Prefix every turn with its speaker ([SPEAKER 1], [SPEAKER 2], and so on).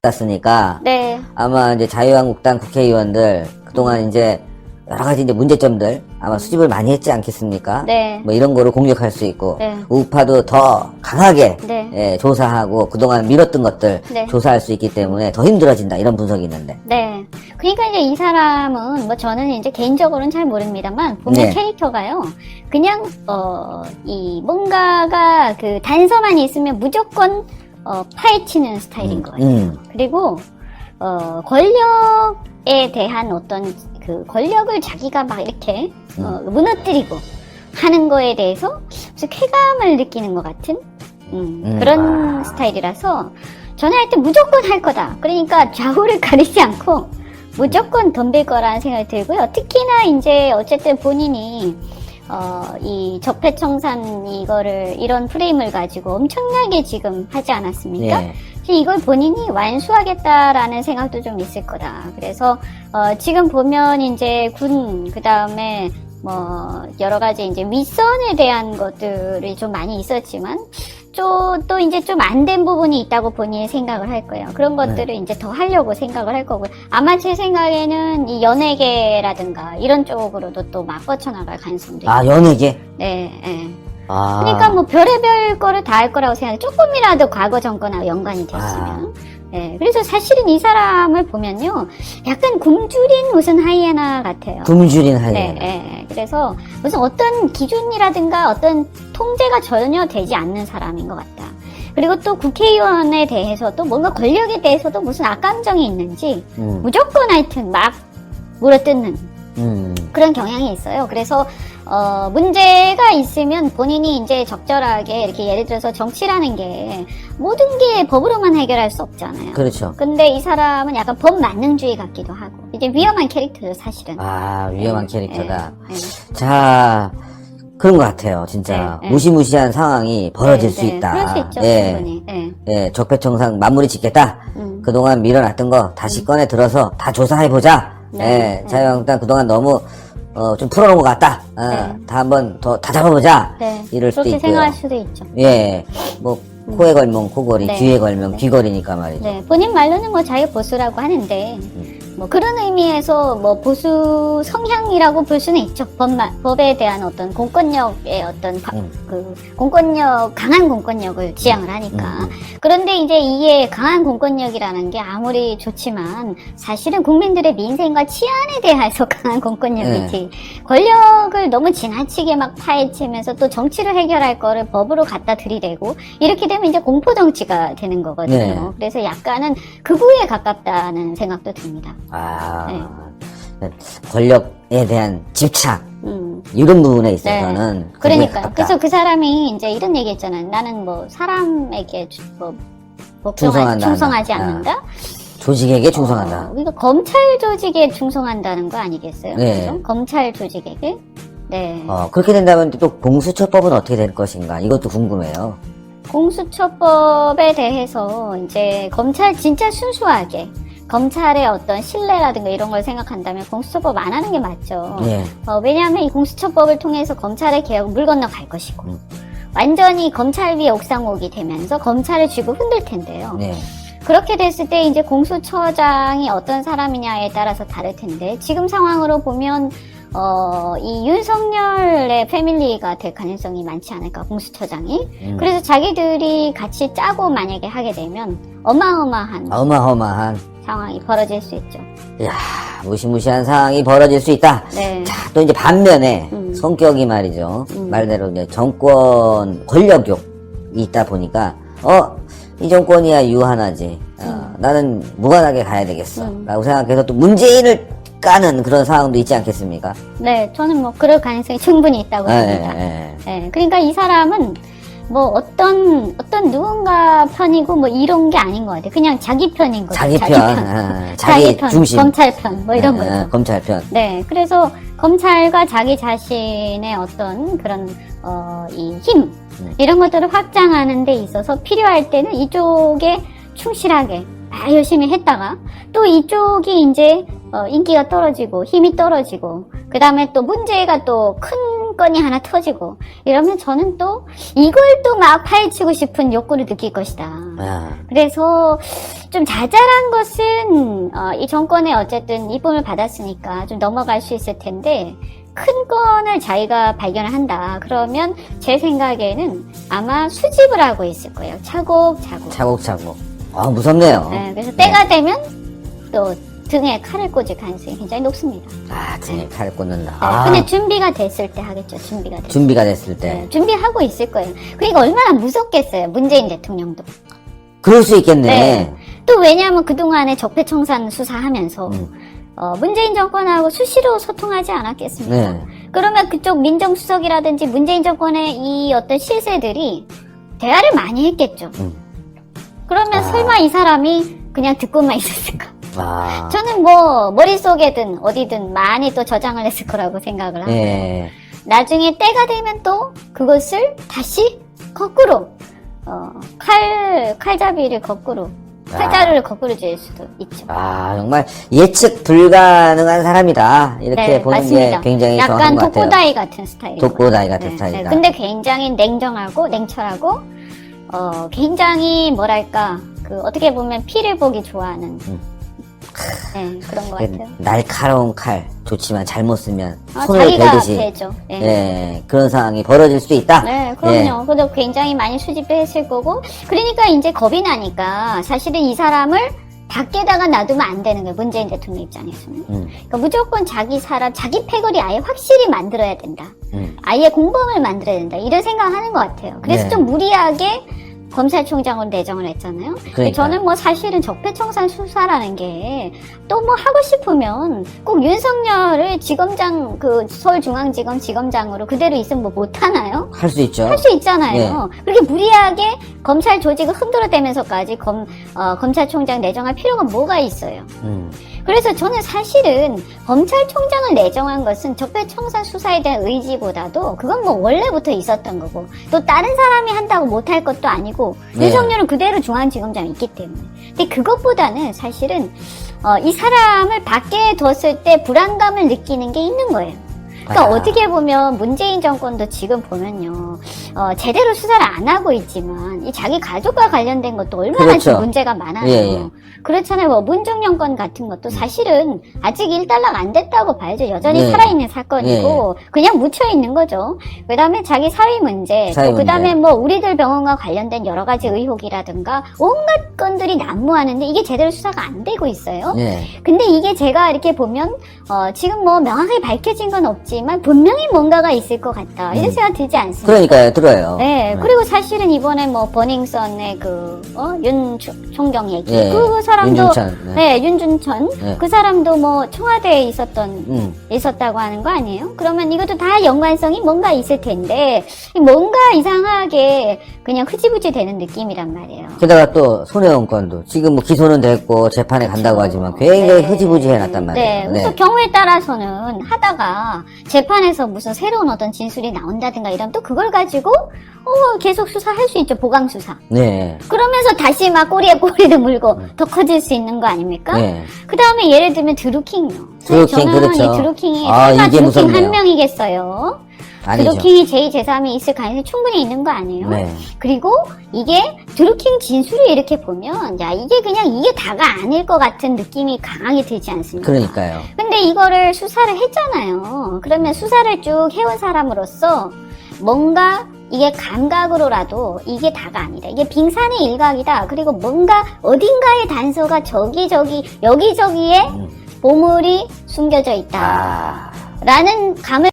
[SPEAKER 1] 땄으니까
[SPEAKER 2] 네.
[SPEAKER 1] 아마 이제 자유한국당 국회의원들 그동안 이제 여러 가지 이제 문제점들 아마 수집을 많이 했지 않겠습니까?
[SPEAKER 2] 네.
[SPEAKER 1] 뭐 이런 거를 공격할 수 있고
[SPEAKER 2] 네.
[SPEAKER 1] 우파도 더 강하게
[SPEAKER 2] 네.
[SPEAKER 1] 예, 조사하고 그동안 미뤘던 것들
[SPEAKER 2] 네.
[SPEAKER 1] 조사할 수 있기 때문에 더 힘들어진다 이런 분석이 있는데.
[SPEAKER 2] 네. 그러니까 이제 이 사람은 뭐 저는 이제 개인적으로는 잘 모릅니다만 보면
[SPEAKER 1] 네.
[SPEAKER 2] 캐릭터가요. 그냥 이 뭔가가 그 단서만 있으면 무조건 파헤치는 스타일인 것 같아요. 그리고 권력에 대한 어떤 그 권력을 자기가 막 이렇게 무너뜨리고 하는 거에 대해서 무슨 쾌감을 느끼는 것 같은 그런 스타일이라서 전화할 때 무조건 할 거다. 그러니까 좌우를 가리지 않고 무조건 덤빌 거라는 생각이 들고요. 특히나 이제 어쨌든 본인이 이 적폐청산 이런 프레임을 가지고 엄청나게 지금 하지 않았습니까?
[SPEAKER 1] 예.
[SPEAKER 2] 이걸 본인이 완수하겠다라는 생각도 좀 있을 거다. 그래서 지금 보면 이제 그 다음에 뭐 여러 가지 이제 윗선에 대한 것들이 좀 많이 있었지만 또 이제 좀 안 된 부분이 있다고 본인이 생각을 할 거예요. 그런 것들을 이제 더 하려고 생각을 할 거고요. 아마 제 생각에는 이 연예계라든가 이런 쪽으로도 또 막 뻗쳐나갈 가능성도 있고.
[SPEAKER 1] 아, 연예계?
[SPEAKER 2] 네, 네.
[SPEAKER 1] 아.
[SPEAKER 2] 그러니까 뭐 별의별 거를 다 할 거라고 생각해요. 조금이라도 과거 정권하고 연관이 됐으면. 네, 그래서 사실은 이 사람을 보면요. 약간 굶주린 무슨 하이에나 같아요.
[SPEAKER 1] 굶주린 하이에나.
[SPEAKER 2] 네, 네. 그래서 무슨 어떤 기준이라든가 어떤 통제가 전혀 되지 않는 사람인 것 같다. 그리고 또 국회의원에 대해서도 뭔가 권력에 대해서도 무슨 악감정이 있는지 무조건 하여튼 막 물어뜯는 그런 경향이 있어요. 그래서 문제가 있으면 본인이 이제 적절하게 이렇게 예를 들어서 정치라는 게 모든 게 법으로만 해결할 수 없잖아요.
[SPEAKER 1] 그렇죠.
[SPEAKER 2] 근데 이 사람은 약간 법만능주의 같기도 하고 이제 위험한 캐릭터죠, 사실은.
[SPEAKER 1] 아, 위험한 캐릭터다.
[SPEAKER 2] 네.
[SPEAKER 1] 자, 그런 것 같아요, 진짜.
[SPEAKER 2] 네.
[SPEAKER 1] 무시무시한 상황이 벌어질 수 있다.
[SPEAKER 2] 그럴 수 있죠,
[SPEAKER 1] 예.
[SPEAKER 2] 충분히. 네.
[SPEAKER 1] 예, 적폐청산 마무리 짓겠다. 그동안 밀어놨던 거 다시 꺼내 들어서 다 조사해보자.
[SPEAKER 2] 네.
[SPEAKER 1] 예, 자유한국당 그동안 너무 좀 풀어놓은 것 같다. 다 한번 더 다 잡아보자.
[SPEAKER 2] 네.
[SPEAKER 1] 이럴 수도
[SPEAKER 2] 그렇게
[SPEAKER 1] 있고요.
[SPEAKER 2] 생각할 수도 있죠.
[SPEAKER 1] 예, 뭐 코에 걸면 코걸이,
[SPEAKER 2] 네.
[SPEAKER 1] 귀에 걸면 귀걸이니까 말이죠.
[SPEAKER 2] 네, 본인 말로는 뭐 자기 보수라고 하는데, 뭐 그런 의미에서 뭐 보수 성향이라고 볼 수는 있죠. 법에 대한 어떤 공권력의 어떤 강한 공권력을 지향을 하니까. 그런데 이제 이게 강한 공권력이라는 게 아무리 좋지만 사실은 국민들의 민생과 치안에 대해서 강한 공권력이지. 권력을 너무 지나치게 막 파헤치면서 또 정치를 해결할 거를 법으로 갖다 들이대고 이렇게 되면 이제 공포 정치가 되는 거거든요.
[SPEAKER 1] 네.
[SPEAKER 2] 그래서 약간은 극우에 가깝다는 생각도 듭니다.
[SPEAKER 1] 아, 권력에 대한 집착. 이런 부분에 있어서는.
[SPEAKER 2] 네. 그러니까요.
[SPEAKER 1] 가깝다.
[SPEAKER 2] 그래서 그 사람이 이제 이런 얘기 했잖아요. 나는 뭐 사람에게 충성하지 않는다?
[SPEAKER 1] 조직에게 충성한다.
[SPEAKER 2] 그러니까 검찰 조직에 충성한다는 거 아니겠어요?
[SPEAKER 1] 네.
[SPEAKER 2] 그죠? 검찰 조직에게? 네.
[SPEAKER 1] 그렇게 된다면 또 공수처법은 어떻게 될 것인가? 이것도 궁금해요.
[SPEAKER 2] 공수처법에 대해서 이제 검찰 진짜 순수하게 검찰의 어떤 신뢰라든가 이런 걸 생각한다면 공수처법 안 하는 게 맞죠.
[SPEAKER 1] 네.
[SPEAKER 2] 왜냐하면 이 공수처법을 통해서 검찰의 개혁은 물 건너 갈 것이고 완전히 검찰 위에 옥상옥이 되면서 검찰을 쥐고 흔들 텐데요.
[SPEAKER 1] 네.
[SPEAKER 2] 그렇게 됐을 때 이제 공수처장이 어떤 사람이냐에 따라서 다를 텐데 지금 상황으로 보면 이 윤석열의 패밀리가 될 가능성이 많지 않을까, 공수처장이. 그래서 자기들이 같이 짜고 만약에 하게 되면 어마어마한 상황이 벌어질 수 있죠.
[SPEAKER 1] 이야, 무시무시한 상황이 벌어질 수 있다.
[SPEAKER 2] 네.
[SPEAKER 1] 자, 또 이제 반면에 성격이 말이죠. 말대로 이제 정권 권력욕이 있다 보니까 이 정권이야 유한하지. 나는 무관하게 가야 되겠어. 라고 생각해서 또 문재인을 까는 그런 상황도 있지 않겠습니까?
[SPEAKER 2] 네, 저는 뭐 그럴 가능성이 충분히 있다고 봅니다. 네, 그러니까 이 사람은 뭐 어떤 누군가 편이고 뭐 이런 게 아닌 것 같아요. 그냥 자기 편인 거죠.
[SPEAKER 1] 자기 편. 자기 편,
[SPEAKER 2] 중심. 검찰 편, 뭐 이런 거죠.
[SPEAKER 1] 검찰 편.
[SPEAKER 2] 네, 그래서 검찰과 자기 자신의 어떤 그런 이 힘 이런 것들을 확장하는 데 있어서 필요할 때는 이쪽에 충실하게 열심히 했다가 또 이쪽이 이제 인기가 떨어지고 힘이 떨어지고 그 다음에 또 문제가 또 건이 하나 터지고 이러면 저는 또 이걸 또 막 파헤치고 싶은 욕구를 느낄 것이다.
[SPEAKER 1] 아,
[SPEAKER 2] 그래서 좀 자잘한 것은 이 정권에 어쨌든 이쁨을 받았으니까 좀 넘어갈 수 있을 텐데 큰 건을 자기가 발견을 한다. 그러면 제 생각에는 아마 수집을 하고 있을 거예요. 차곡차곡.
[SPEAKER 1] 차곡차곡. 아, 무섭네요.
[SPEAKER 2] 네, 그래서 때가 되면 또 등에 칼을 꽂을 가능성이 굉장히 높습니다.
[SPEAKER 1] 아, 등에 칼을 꽂는다.
[SPEAKER 2] 네,
[SPEAKER 1] 아,
[SPEAKER 2] 근데 준비가 됐을 때 하겠죠. 준비가 됐을 때.
[SPEAKER 1] 준비가 됐을 때.
[SPEAKER 2] 네, 준비하고 있을 거예요. 그러니까 얼마나 무섭겠어요. 문재인 대통령도.
[SPEAKER 1] 그럴 수 있겠네.
[SPEAKER 2] 네. 또 왜냐하면 그동안에 적폐청산 수사하면서 문재인 정권하고 수시로 소통하지 않았겠습니까?
[SPEAKER 1] 네.
[SPEAKER 2] 그러면 그쪽 민정수석이라든지 문재인 정권의 이 어떤 실세들이 대화를 많이 했겠죠. 그러면 설마 이 사람이 그냥 듣고만 있었을까?
[SPEAKER 1] 아,
[SPEAKER 2] 저는 뭐 머릿속에든 어디든 많이 또 저장을 했을 거라고 생각을 하고요.
[SPEAKER 1] 예.
[SPEAKER 2] 나중에 때가 되면 또 그것을 다시 거꾸로 칼자루를 거꾸로 쥘 수도 있죠.
[SPEAKER 1] 아, 정말 예측 불가능한 사람이다. 이렇게
[SPEAKER 2] 네,
[SPEAKER 1] 보는
[SPEAKER 2] 맞습니다.
[SPEAKER 1] 게 굉장히
[SPEAKER 2] 약간
[SPEAKER 1] 정확한 것 같아요.
[SPEAKER 2] 독고다이 같은 스타일이에요.
[SPEAKER 1] 독고다이 같은 스타일이다.
[SPEAKER 2] 근데 굉장히 냉정하고 냉철하고 굉장히 뭐랄까 어떻게 보면 피를 보기 좋아하는 네, 그런 것 같아요.
[SPEAKER 1] 날카로운 칼 좋지만 잘못 쓰면 손을
[SPEAKER 2] 자기가
[SPEAKER 1] 베듯이
[SPEAKER 2] 베죠. 네.
[SPEAKER 1] 예, 그런 상황이 벌어질 수도 있다.
[SPEAKER 2] 네, 그럼요. 그래도 굉장히 많이 수집도 했을 거고. 그러니까 이제 겁이 나니까 사실은 이 사람을 밖에다가 놔두면 안 되는 거예요. 문재인 대통령 입장에서는. 그러니까 무조건 자기 패거리 아예 확실히 만들어야 된다. 아예 공범을 만들어야 된다. 이런 생각을 하는 것 같아요. 그래서
[SPEAKER 1] 네.
[SPEAKER 2] 좀 무리하게 검찰총장으로 내정을 했잖아요.
[SPEAKER 1] 그러니까요.
[SPEAKER 2] 저는 뭐 사실은 적폐청산 수사라는 게 또 뭐 하고 싶으면 꼭 윤석열을 서울중앙지검 지검장으로 그대로 있으면 뭐 못하나요?
[SPEAKER 1] 할 수 있죠.
[SPEAKER 2] 할 수 있잖아요. 그렇게 무리하게 검찰 조직을 흔들어대면서까지 검찰총장 내정할 필요가 뭐가 있어요? 그래서 저는 사실은 검찰총장을 내정한 것은 적폐청산 수사에 대한 의지보다도 그건 뭐 원래부터 있었던 거고 또 다른 사람이 한다고 못할 것도 아니고
[SPEAKER 1] 네.
[SPEAKER 2] 윤석열은 그대로 중앙지검장이 있기 때문에. 근데 그것보다는 사실은 이 사람을 밖에 뒀을 때 불안감을 느끼는 게 있는 거예요. 그러니까 어떻게 보면 문재인 정권도 지금 보면요, 제대로 수사를 안 하고 있지만 이 자기 가족과 관련된 것도 얼마나
[SPEAKER 1] 그렇죠.
[SPEAKER 2] 지금 문제가 많아요.
[SPEAKER 1] 예.
[SPEAKER 2] 그렇잖아요. 뭐 문정영 건 같은 것도 사실은 아직 일단락 안 됐다고 봐야죠. 여전히
[SPEAKER 1] 예.
[SPEAKER 2] 살아있는 사건이고 그냥 묻혀 있는 거죠. 그다음에 자기 사위 문제,
[SPEAKER 1] 사위
[SPEAKER 2] 또 그다음에
[SPEAKER 1] 문제.
[SPEAKER 2] 뭐 우리들 병원과 관련된 여러 가지 의혹이라든가 온갖 건들이 난무하는데 이게 제대로 수사가 안 되고 있어요.
[SPEAKER 1] 예.
[SPEAKER 2] 근데 이게 제가 이렇게 보면 지금 뭐 명확하게 밝혀진 건 없지만 분명히 뭔가가 있을 것 같다 이런 생각 들지 않습니까?
[SPEAKER 1] 그러니까요, 들어요.
[SPEAKER 2] 네, 그리고 사실은 이번에 뭐 버닝썬의 윤 총경 얘기
[SPEAKER 1] 예,
[SPEAKER 2] 그 사람도
[SPEAKER 1] 윤준천,
[SPEAKER 2] 네, 윤준천
[SPEAKER 1] 네.
[SPEAKER 2] 그 사람도 뭐 청와대에 있었다고 하는 거 아니에요? 그러면 이것도 다 연관성이 뭔가 있을 텐데 뭔가 이상하게 그냥 흐지부지 되는 느낌이란 말이에요.
[SPEAKER 1] 게다가 또 손혜원 건도 지금 뭐 기소는 됐고 재판에 간다고 하지만 굉장히 흐지부지 해놨단 말이에요.
[SPEAKER 2] 네, 그래서 경우에 따라서는 하다가 재판에서 무슨 새로운 어떤 진술이 나온다든가 이러면 또 그걸 가지고 계속 수사할 수 있죠. 보강 수사.
[SPEAKER 1] 네.
[SPEAKER 2] 그러면서 다시 막 꼬리에 꼬리를 물고 더 커질 수 있는 거 아닙니까?
[SPEAKER 1] 네.
[SPEAKER 2] 그 다음에 예를 들면 드루킹이요.
[SPEAKER 1] 드루킹,
[SPEAKER 2] 저는
[SPEAKER 1] 그렇죠.
[SPEAKER 2] 이 드루킹이
[SPEAKER 1] 아,
[SPEAKER 2] 설마
[SPEAKER 1] 이게
[SPEAKER 2] 드루킹
[SPEAKER 1] 무섭네요.
[SPEAKER 2] 한 명이겠어요?
[SPEAKER 1] 아니죠.
[SPEAKER 2] 드루킹이 제2, 제3이 있을 가능성이 충분히 있는 거 아니에요?
[SPEAKER 1] 네.
[SPEAKER 2] 그리고 이게 드루킹 진술을 이렇게 보면 이게 다가 아닐 것 같은 느낌이 강하게 들지 않습니까?
[SPEAKER 1] 그러니까요.
[SPEAKER 2] 근데 이거를 수사를 했잖아요. 그러면 수사를 쭉 해온 사람으로서 뭔가 이게 감각으로라도 이게 다가 아니다. 이게 빙산의 일각이다. 그리고 뭔가 어딘가의 단서가 여기저기에 보물이 숨겨져 있다. 라는 감을